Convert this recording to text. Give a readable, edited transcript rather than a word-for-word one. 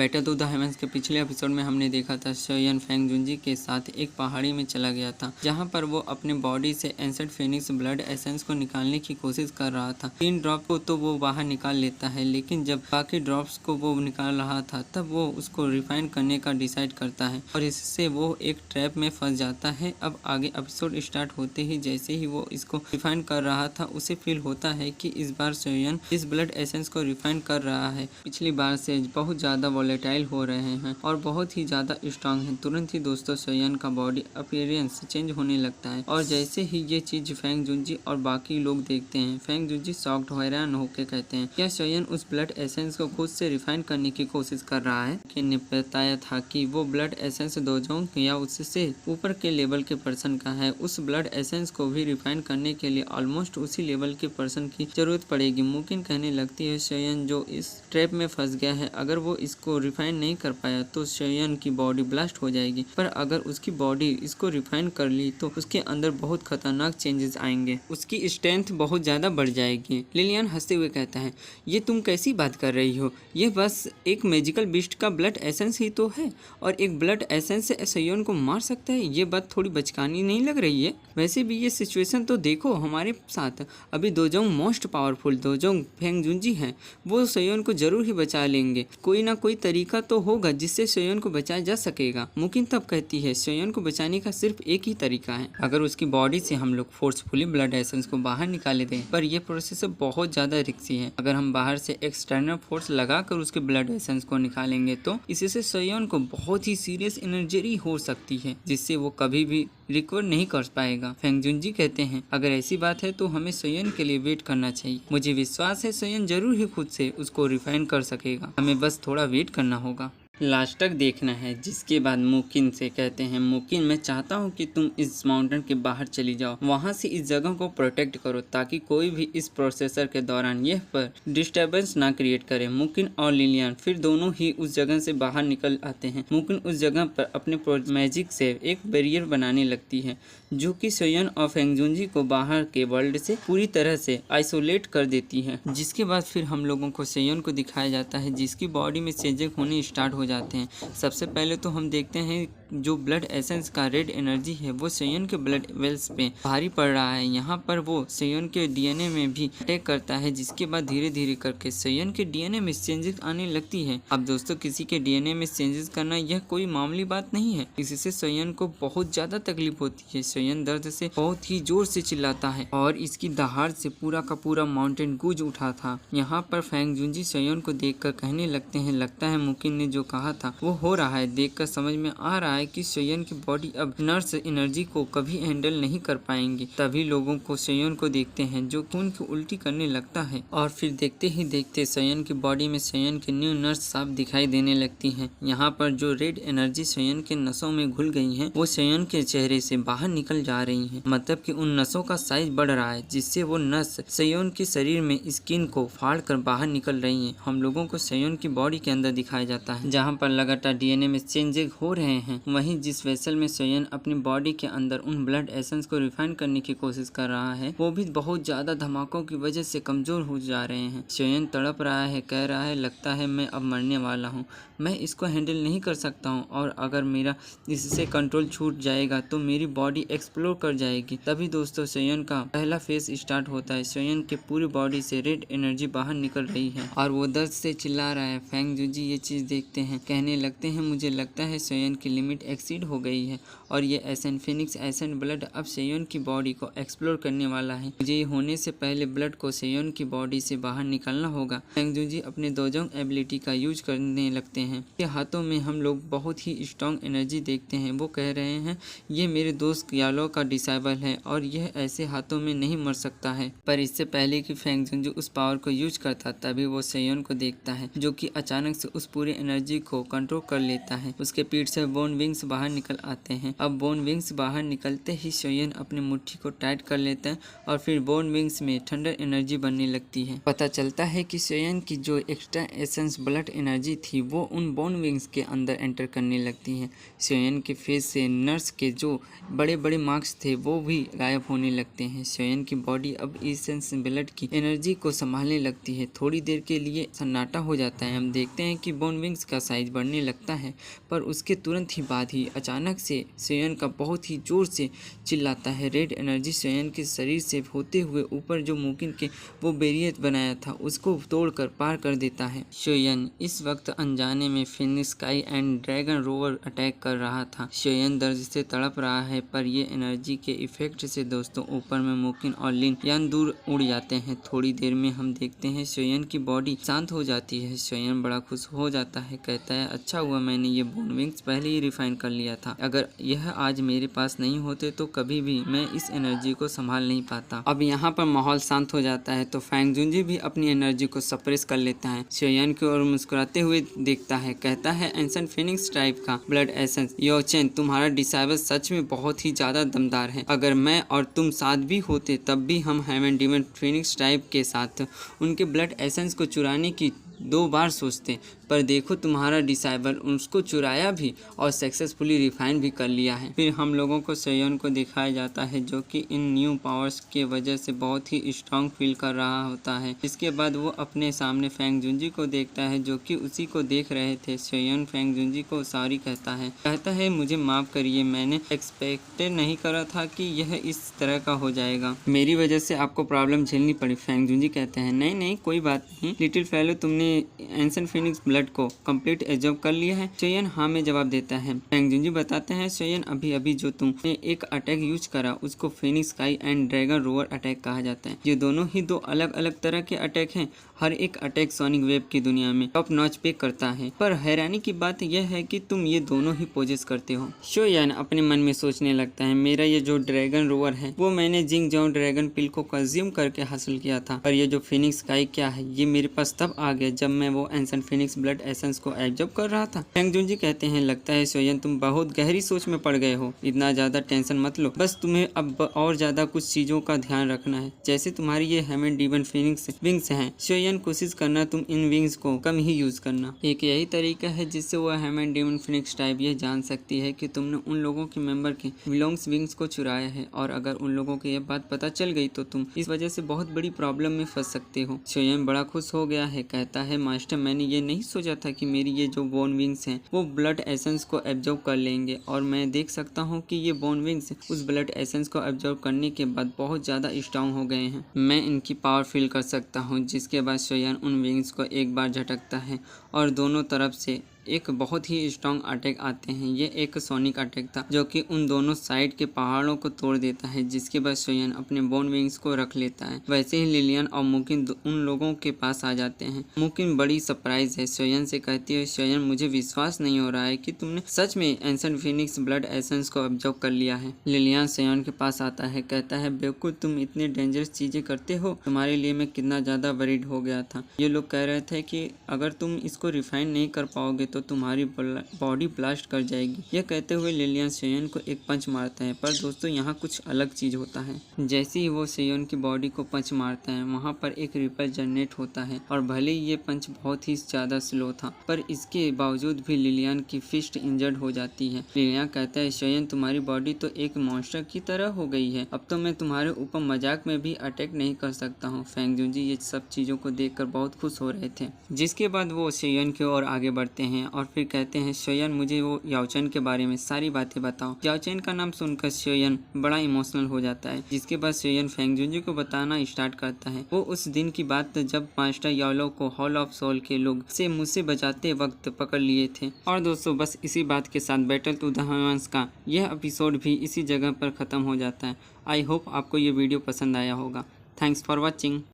Battle to the heavens के पिछले episode में हमने देखा था सोयन फेंग जुनजी के साथ एक पहाड़ी में चला गया था, जहां पर वो अपने बॉडी से एंसेंट फेनिक्स ब्लड एसेंस को निकालने की कोशिश कर रहा था। 3 ड्रॉप को तो वो बाहर निकाल लेता है, लेकिन जब बाकी ड्रॉप्स को वो निकाल रहा था तब वो उसको रिफाइन करने का डिसाइड करता है और इससे वो एक ट्रैप में फंस जाता है। अब आगे एपिसोड स्टार्ट होते ही जैसे ही वो इसको रिफाइन कर रहा था, उसे फील होता है कि इस बार सोयन इस ब्लड एसेंस को रिफाइन कर रहा है। पिछली बार से बहुत ज्यादा वॉलेटाइल हो रहे हैं और बहुत ही ज्यादा स्ट्रांग है। तुरंत ही दोस्तों सोयन का बॉडी अपीयरेंस चेंज होने लगता है और जैसे ही ये चीज फेंग जुनजी और बाकी लोग देखते हैं, फेंग जुनजी शॉक्ड हैरान होकर कहते हैं क्या सोयन उस ब्लड एसेंस को खुद से रिफाइन करने की कोशिश कर रहा है। ने बताया था कि वो ब्लड एसेंस दोजोंग या उससे ऊपर के लेवल के पर्सन का है। उस ब्लड एसेंस को भी रिफाइन करने के लिए ऑलमोस्ट उसी लेवल के पर्सन की जरूरत पड़ेगी। मुकिन कहने लगती है सोयन जो इस ट्रैप में फंस गया है, अगर वो इसको रिफाइन नहीं कर पाया तो सोयन की बॉडी ब्लास्ट हो जाएगी, पर अगर उसकी बॉडी इसको रिफाइन कर ली तो उसके अंदर बहुत खतरनाक चेंजेस आएंगे, उसकी स्ट्रेंथ बहुत ज्यादा बढ़ जाएगी। लिलियन हंसते हुए कहता है ये तुम कैसी बात कर रही हो, ये बस एक मैजिकल बीस्ट का ब्लड एसेंस ही तो है और एक ब्लड एसेंस से सोयन को मार सकता है। ये बात थोड़ी बचकानी नहीं लग रही है? वैसे भी ये सिचुएशन तो देखो हमारे साथ, अभी दोजोंग मोस्ट पावरफुल दोजोंग फेंग जुनजी हैं, वो सोयन को जरूर ही बचा लेंगे। कोई ना कोई तरीका तो होगा जिससे सोयन को बचाया जा सकेगा। मुकिन तब कहती है सोयन को बचाने का सिर्फ एक ही तरीका है, अगर उसकी बॉडी से हम लोग फोर्सफुली ब्लड एसेंस को बाहर निकाले दें, पर यह प्रोसेस बहुत ज्यादा रिस्की है। अगर हम बाहर से एक्सटर्नल फोर्स लगाकर उसके ब्लड एसेंस को निकालेंगे तो इससे सोयन को बहुत ही सीरियस इंजरी हो सकती है, जिससे वो कभी भी रिकवर नहीं कर पाएगा। फेंग जुनजी कहते हैं अगर ऐसी बात है तो हमें सोयन के लिए वेट करना चाहिए। मुझे विश्वास है सोयन जरूर ही खुद से उसको रिफाइन कर सकेगा, हमें बस थोड़ा वेट करना होगा, लास्ट तक देखना है। जिसके बाद मुकिन से कहते हैं मुकिन मैं चाहता हूँ कि तुम इस माउंटेन के बाहर चली जाओ, वहाँ से इस जगह को प्रोटेक्ट करो ताकि कोई भी इस प्रोसेसर के दौरान यह पर डिस्टर्बेंस ना क्रिएट करे। मुकिन और लिलियन फिर दोनों ही उस जगह से बाहर निकल आते हैं। मुकिन उस जगह पर अपने मैजिक से एक बैरियर बनाने लगती है जो कि सोयन और फेंग जुनजी को बाहर के वर्ल्ड से पूरी तरह से आइसोलेट कर देती है। जिसके बाद फिर हम लोगों को सोयन को दिखाया जाता है जिसकी बॉडी में चेंजेस होने स्टार्ट हो जाते हैं। सबसे पहले तो हम देखते हैं जो ब्लड एसेंस का रेड एनर्जी है वो सोयन के ब्लड वेल्स पे भारी पड़ रहा है। यहाँ पर वो सोयन के डीएनए में भी अटैक करता है, जिसके बाद धीरे धीरे करके सोयन के डीएनए में चेंजेस आने लगती है। अब दोस्तों किसी के डीएनए में चेंजेस करना यह कोई मामूली बात नहीं है, इससे सोयन को बहुत ज्यादा तकलीफ होती है। सोयन दर्द से बहुत ही जोर से चिल्लाता है और इसकी दहाड़ से पूरा का पूरा माउंटेन गूंज उठा था। यहाँ पर फेंग जुनजी सोयन को देखकर कहने लगते हैं लगता है मुकिन ने जो कहा था वो हो रहा है। देखकर समझ में आ रहा है कि सोयन की बॉडी अब नर्स एनर्जी को कभी हैंडल नहीं कर पाएंगी। तभी लोगों को सोयन को देखते हैं जो खून की उल्टी करने लगता है और फिर देखते ही देखते सोयन की बॉडी में सोयन की न्यू नर्स साफ दिखाई देने लगती हैं। यहाँ पर जो रेड एनर्जी सोयन के नसों में घुल गई है वो सोयन के चेहरे से बाहर निकल जा रही है, मतलब कि उन नसों का साइज बढ़ रहा है जिससे वो नस सोयन के शरीर में स्किन को फाड़ कर बाहर निकल रही है। हम लोगों को सोयन की बॉडी के अंदर दिखाया जाता है जहाँ पर लगातार डीएनए में चेंजेस हो रहे हैं। वहीं जिस वेसल में सोयन अपनी बॉडी के अंदर उन ब्लड एसेंस को रिफाइन करने की कोशिश कर रहा है वो भी बहुत ज्यादा धमाकों की वजह से कमजोर हो जा रहे हैं। सोयन तड़प रहा है, कह रहा है लगता है मैं अब मरने वाला हूँ, मैं इसको हैंडल नहीं कर सकता हूँ और अगर मेरा इससे कंट्रोल छूट जाएगा तो मेरी बॉडी एक्सप्लोर कर जाएगी। तभी दोस्तों सोयन का पहला फेज स्टार्ट होता है। सोयन के पूरी बॉडी से रेड एनर्जी बाहर निकल रही है और वो दर्द से चिल्ला रहा है। फेंग जुनजी ये चीज देखते हैं, कहने लगते हैं मुझे लगता है सोयन की लिमिट एक्सीड हो गई है और ये एसेंट फिनिक्स एसेंट ब्लड अब सोयन की बॉडी को एक्सप्लोर करने वाला है। मुझे ये होने से पहले ब्लड को सोयन की बॉडी से बाहर निकालना होगा। फेंग जुनजी अपने दोजोंग एबिलिटी का यूज करने लगते हैं। के हाथों में हम लोग बहुत ही स्ट्रॉन्ग एनर्जी देखते हैं। वो कह रहे हैं ये मेरे दोस्त यालो का डिसाइबल है और यह ऐसे हाथों में नहीं मर सकता है। पर इससे पहले कि फेंग जुनजी उस पावर को यूज करता तभी वो सोयन को देखता है जो कि अचानक से उस पूरी एनर्जी को कंट्रोल कर लेता है। उसके पीठ से बोन विंग्स बाहर निकल आते हैं। अब बोन विंग्स बाहर निकलते ही सोयन अपनी मुट्ठी को टाइट कर लेता है और फिर बोन विंग्स में थंडर एनर्जी बनने लगती है। पता चलता है कि सोयन की जो एक्स्ट्रा एसेंस ब्लड एनर्जी थी वो उन बोन विंग्स के अंदर एंटर करने लगती है। सोयन के फेस से नर्स के जो बड़े बड़े मार्क्स थे वो भी गायब होने लगते हैं। सोयन की बॉडी अब एसेंस ब्लड की एनर्जी को संभालने लगती है। थोड़ी देर के लिए सन्नाटा हो जाता है। हम देखते हैं कि बोन विंग्स का साइज बढ़ने लगता है, पर उसके तुरंत ही बाद ही अचानक से सोयन का बहुत ही जोर से चिल्लाता है। रेड एनर्जी सोयन के शरीर से होते हुए ऊपर जो मुमकिन के वो बैरियर बनाया था उसको तोड़कर पार कर देता है। सोयन इस वक्त अनजाने में Phoenix sky and dragon rover attack कर रहा था। सोयन दर्द से तड़प रहा है, पर ये एनर्जी के इफेक्ट से दोस्तों ऊपर में मुमकिन और लिन यान दूर उड़ जाते हैं। थोड़ी देर में हम देखते हैं सोयन की बॉडी शांत हो जाती है। सोयन बड़ा खुश हो जाता है, कहता है अच्छा हुआ मैंने ये बोन विंग्स पहले ही रिफाइन कर लिया था। अगर यह आज मेरे पास नहीं होते तो कभी भी मैं इस एनर्जी को संभाल नहीं पाता। अब यहाँ पर माहौल शांत हो जाता है तो फैंग जुनजी भी अपनी एनर्जी को सप्रेस कर लेता है। सोयन की ओर मुस्कुराते हुए देखता है, कहता है एंसेंट फिनिक्स टाइप का ब्लड एसेंस याओचेन, तुम्हारा डिसाइबल सच में बहुत ही ज्यादा दमदार है। अगर मैं और तुम साथ भी होते तब भी हम हेवन डीमन फिनिक्स टाइप के साथ उनके ब्लड एसेंस को चुराने की 2 बार सोचते, पर देखो तुम्हारा डिसाइबल उसको चुराया भी और सक्सेसफुली रिफाइन भी कर लिया है। फिर हम लोगों को सोयन को दिखाया जाता है जो कि इन न्यू पावर्स के वजह से बहुत ही स्ट्रांग फील कर रहा होता है। इसके बाद वो अपने सामने फैंग जुनजी को देखता है जो कि उसी को देख रहे थे। सोयन फैंग जुनजी को सॉरी कहता है मुझे माफ करिए, मैंने एक्सपेक्टेड नहीं करा था कि यह इस तरह का हो जाएगा, मेरी वजह से आपको प्रॉब्लम झेलनी पड़ी। फैंग जुनजी कहते हैं नहीं कोई बात नहीं लिटिल फेलो, तुमने एंसेंट फिनिक्स ब्लड को कंप्लीट एब्जॉर्ब कर लिया है। सोयन हाँ में जवाब देता है। फैंग जुनजी बताते हैं सोयन अभी जो तुमने एक अटैक यूज करा उसको Phoenix sky and dragon rover attack कहा जाता है। ये दोनों ही 2 अलग अलग तरह के अटैक हैं। हर एक अटैक सोनिक वेव की दुनिया में टॉप नॉच पे करता है, पर हैरानी की बात यह है कि तुम ये दोनों ही पोजेस करते हो। सोयन अपने मन में सोचने लगता है मेरा ये जो ड्रैगन रोवर है वो मैंने जिंग जोंग ड्रैगन पिल को कंज्यूम करके हासिल किया था, पर ये जो फिनिक्स स्काई क्या है ये मेरे पास तब आ गया जब मैं वो एंसेंट फिनिक्स ब्लड एसेंस को एब्जॉर्ब कर रहा था। फैंग जुनजी कहते हैं लगता है सोयन तुम बहुत गहरी सोच में पड़ गए हो, इतना ज्यादा टेंशन मत लो, बस तुम्हें अब और ज्यादा कुछ चीजों का ध्यान रखना है, जैसे तुम्हारी ये हेवन डीमन फिनिक्स विंग्स हैं। सोयन कोशिश करना तुम इन विंग्स को कम ही यूज करना, एक यही तरीका है जिससे वह हेवन डीमन फिनिक्स टाइप ये जान सकती है कि तुमने उन लोगों के मेंबर के विलोंग्स विंग्स को चुराया है, और अगर उन लोगों को यह बात पता चल गई तो तुम इस वजह से बहुत बड़ी प्रॉब्लम में फंस सकते हो। सोयन बड़ा खुश हो गया है, कहता है मास्टर मैंने ये नहीं सोचा था कि मेरी ये जो बोन विंग्स हैं वो ब्लड एसेंस को एब्जॉर्ब कर लेंगे, और मैं देख सकता हूँ कि ये बोन विंग्स उस ब्लड एसेंस को एब्जॉर्ब करने के बाद बहुत ज़्यादा स्ट्रांग हो गए हैं। मैं इनकी पावर फील कर सकता हूँ। जिसके बाद सोयन उन विंग्स को एक बार झटकता है और दोनों तरफ से एक बहुत ही स्ट्रॉन्ग अटैक आते हैं। ये एक सोनिक अटैक था जो कि उन दोनों साइड के पहाड़ों को तोड़ देता है। जिसके बाद सोयन अपने बोन विंग्स को रख लेता है। वैसे ही लिलियन और मुकिन उन लोगों के पास आ जाते हैं। मुकिन बड़ी सरप्राइज है, सोयन से कहती है सोयन मुझे विश्वास नहीं हो रहा है कि तुमने सच में एंसेंट फिनिक्स ब्लड एसेंस को एब्जॉर्ब कर लिया है। लिलियन सोयन के पास आता है, कहता है बेवकूफ तुम इतनी डेंजरस चीजें करते हो, तुम्हारे लिए मैं कितना ज्यादा वरीड हो गया था। ये लोग कह रहे थे कि अगर तुम इसको रिफाइन नहीं कर पाओगे तो तुम्हारी बॉडी ब्लास्ट कर जाएगी। यह कहते हुए लिलियन सोयन को एक पंच मारता है, पर दोस्तों यहाँ कुछ अलग चीज होता है। जैसे ही वो सोयन की बॉडी को पंच मारता है वहाँ पर एक रिपल जनरेट होता है, और भले ही ये पंच बहुत ही ज्यादा स्लो था पर इसके बावजूद भी लिलियन की फिस्ट इंजर्ड हो जाती है। लिलियन कहता है सोयन तुम्हारी बॉडी तो एक मॉन्स्टर की तरह हो गई है, अब तो मैं तुम्हारे ऊपर मजाक में भी अटैक नहीं कर सकता हूँ। फैंग जुनजी ये सब चीजों को देखकर बहुत खुश हो रहे थे। जिसके बाद वो सोयन की ओर आगे बढ़ते हैं और फिर कहते हैं सोयन मुझे वो याओचेन के बारे में सारी बातें बताओ। याओचेन का नाम सुनकर सोयन बड़ा इमोशनल हो जाता है। जिसके बाद सोयन फैंग जुनजी को बताना स्टार्ट करता है वो उस दिन की बात जब मास्टर यालो को हॉल ऑफ सोल के लोग से मुझसे बचाते वक्त पकड़ लिए थे। और दोस्तों बस इसी बात के साथ बैटल टू द हेवंस का यह एपिसोड भी इसी जगह पर खत्म हो जाता है। आई होप आपको ये वीडियो पसंद आया होगा। Thanks for watching.